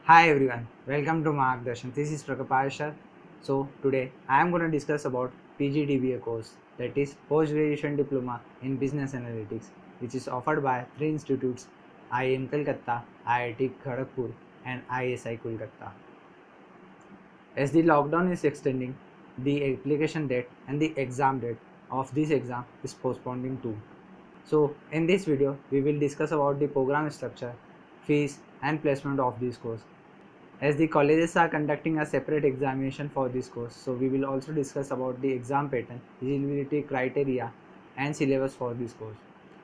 Hi everyone, welcome to Margdarshan. This is Prakapashar. So today I am going to discuss about PGDBA course, that is Post Graduation Diploma in Business Analytics, which is offered by three institutes: IIM Kolkata, IIT Kharagpur, and ISI Kolkata. As the lockdown is extending, the application date and the exam date of this exam is postponing too. So in this video, we will discuss about the program structure, fees, and placement of this course. As the colleges are conducting a separate examination for this course, so we will also discuss about the exam pattern, eligibility criteria, and syllabus for this course.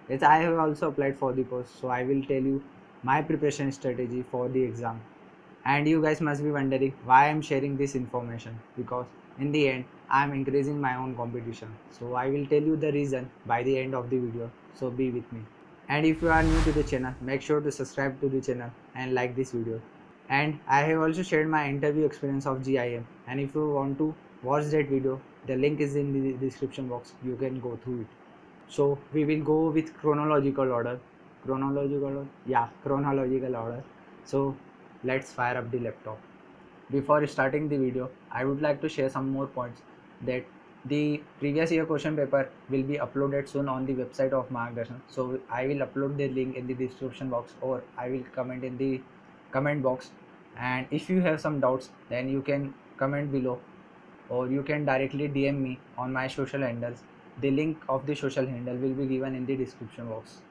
As I have also applied for the course, so I will tell you my preparation strategy for the exam. And you guys must be wondering why I am sharing this information, because in the end I am increasing my own competition. So I will tell you the reason by the end of the video. So be with me. And if you are new to the channel, make sure to subscribe to the channel and like this video. And I have also shared my interview experience of GIM, and if you want to watch that video, the link is in the description box. You can go through it. So we will go with chronological order. Chronological order. So let's fire up the laptop. Before starting the video, I would like to share some more points that the previous year question paper will be uploaded soon on the website of Margdarshan. So I will upload the link in the description box, or I will comment in the comment box. And if you have some doubts, then you can comment below, or you can directly DM me on my social handles. The link of the social handle will be given in the description box.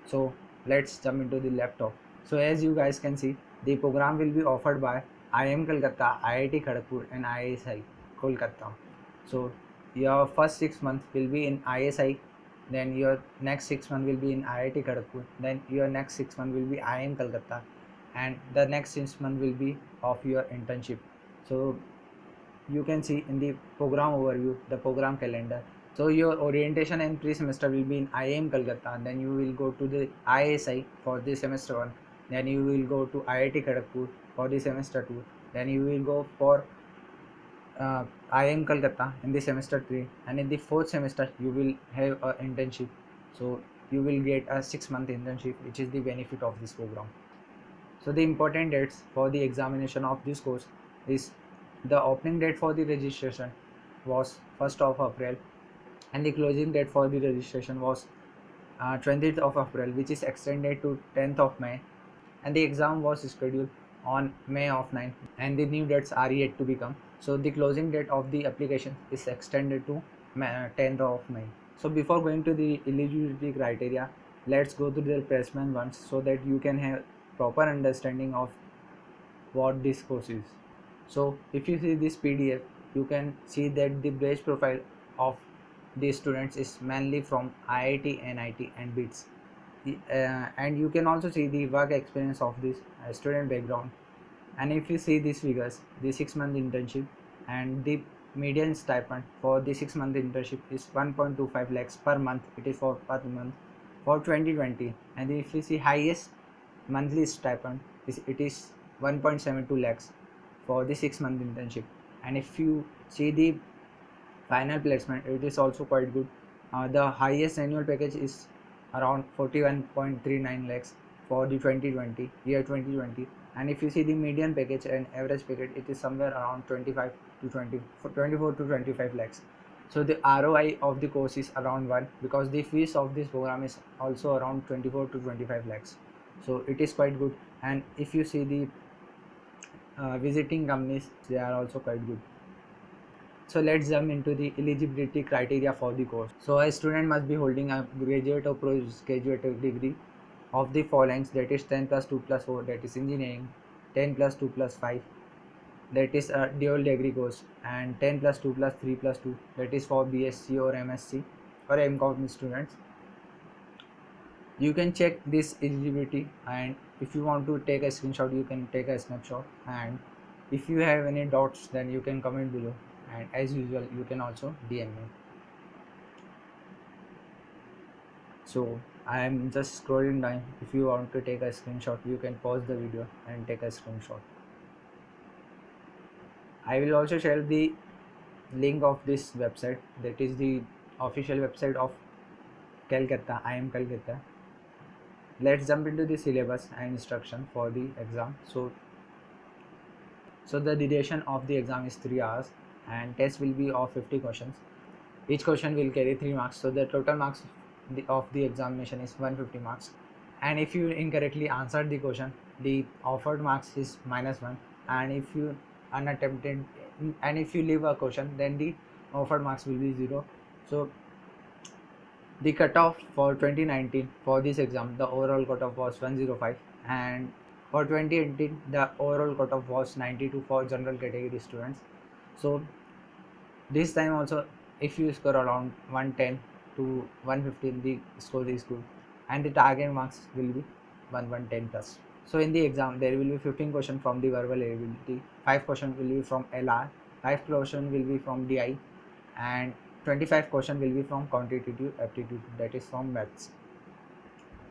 So let's jump into the laptop. So as you guys can see, the program will be offered by IIM Kolkata, IIT Kharagpur, and ISI Kolkata. So your first 6 months will be in ISI, then your next 6 months will be in IIT Kharagpur, then your next 6 months will be IIM Kolkata, and the next 6 months will be of your internship. So you can see in the program overview the program calendar. So your orientation and pre-semester will be in IIM Kolkata, then you will go to the ISI for the semester 1, then you will go to IIT Kharagpur for the semester 2, then you will go for IIM Kolkata in the semester 3, and in the fourth semester you will have an internship. So you will get a 6-month internship, which is the benefit of this program. So the important dates for the examination of this course is: the opening date for the registration was 1st of April, and the closing date for the registration was 20th of April, which is extended to 10th of May, and the exam was scheduled on May of 9, and the new dates are yet to become. So the closing date of the application is extended to 10th of May. So before going to the eligibility criteria, let's go to the placement ones, so that you can have proper understanding of what this course is. So if you see this PDF, you can see that the batch profile of the students is mainly from IIT, NIT, and BITS. And you can also see the work experience of this student background. And if you see these figures, the 6-month internship and the median stipend for the 6-month internship is 1.25 lakhs per month. It is for per month for 2020. And if you see highest monthly stipend, it is 1.72 lakhs for the 6-month internship. And if you see the final placement, it is also quite good. The highest annual package is around 41.39 lakhs for the 2020, and if you see the median package and average package, it is somewhere around 25 to 20 24 to 25 lakhs. So the ROI of the course is around 1, because the fees of this program is also around 24 to 25 lakhs. So it is quite good. And if you see the visiting companies, they are also quite good. So let's jump into the eligibility criteria for the course. So a student must be holding a graduate or postgraduate degree of the following, that is 10 plus 2 plus 4, that is engineering, 10 plus 2 plus 5, that is a dual degree course, and 10 plus 2 plus 3 plus 2, that is for BSc or MSc or MCOM students. You can check this eligibility, and if you want to take a screenshot, you can take a snapshot. And if you have any doubts, then you can comment below, and as usual you can also DM me. So I am just scrolling down. If you want to take a screenshot, you can pause the video and take a screenshot. I will also share the link of this website, that is the official website of Calcutta, IIM Calcutta. Let's jump into the syllabus and instruction for the exam. So the duration of the exam is 3 hours and test will be of 50 questions. Each question will carry 3 marks. So the total marks of the examination is 150 marks. And if you incorrectly answered the question, the offered marks is -1. And if you unattempted and if you leave a question, then the offered marks will be 0. So the cutoff for 2019 for this exam, the overall cutoff was 105, and for 2018 the overall cutoff was 92 for general category students. So this time also, if you score around 110 to 115, the score is good, and the target marks will be 110 plus. So in the exam there will be 15 questions from the verbal ability, 5 questions will be from LR, 5 questions will be from DI, and 25 question will be from quantitative aptitude, that is from maths.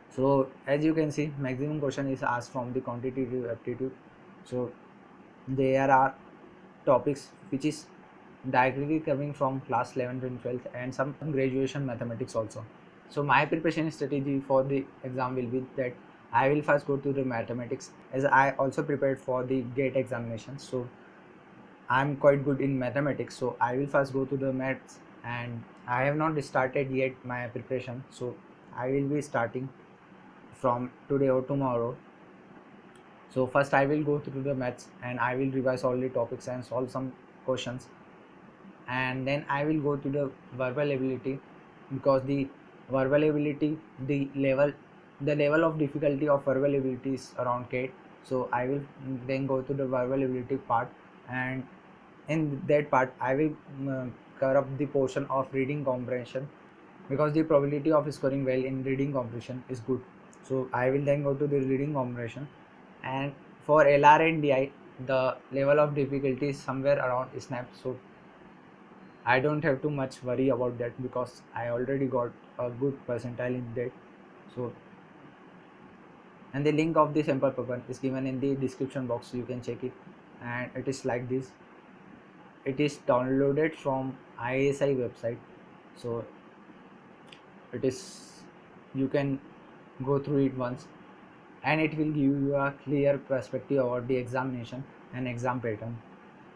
So as you can see, maximum question is asked from the quantitative aptitude. So there are topics which is directly coming from class 11th and 12th and some graduation mathematics also. So my preparation strategy for the exam will be that I will first go to the mathematics, as I also prepared for the GATE examination. So I'm quite good in mathematics, so I will first go to the maths, and I have not started yet my preparation, so I will be starting from today or tomorrow. So first I will go through the maths and I will revise all the topics and solve some questions, and then I will go to the verbal ability, because the verbal ability, the level of difficulty of verbal ability is around K. So I will then go to the verbal ability part, and in that part I will cover up the portion of reading comprehension, because the probability of scoring well in reading comprehension is good. So I will then go to the reading comprehension, and for LR and DI the level of difficulty is somewhere around SNAP, so I don't have too much worry about that because I already got a good percentile in that. So, and the link of the sample paper is given in the description box, you can check it, and it is like this. It is downloaded from ISI website, so it is, you can go through it once, and it will give you a clear perspective about the examination and exam pattern.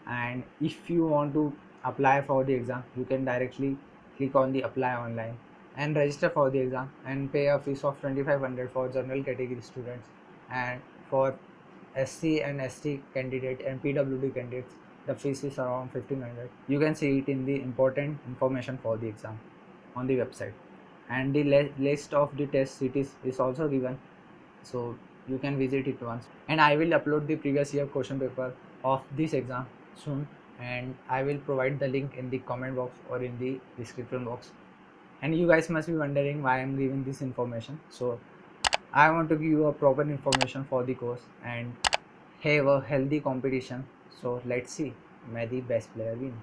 And if you want to apply for the exam, you can directly click on the apply online and register for the exam and pay a fees of 2500 for general category students, and for SC and ST candidate and PWD candidates the fees is around 1500. You can see it in the important information for the exam on the website, and the list of the test cities is also given, so you can visit it once. And I will upload the previous year question paper of this exam soon, and I will provide the link in the comment box or in the description box. And you guys must be wondering why I'm giving this information. So I want to give you a proper information for the course and have a healthy competition. So let's see, may the best player win.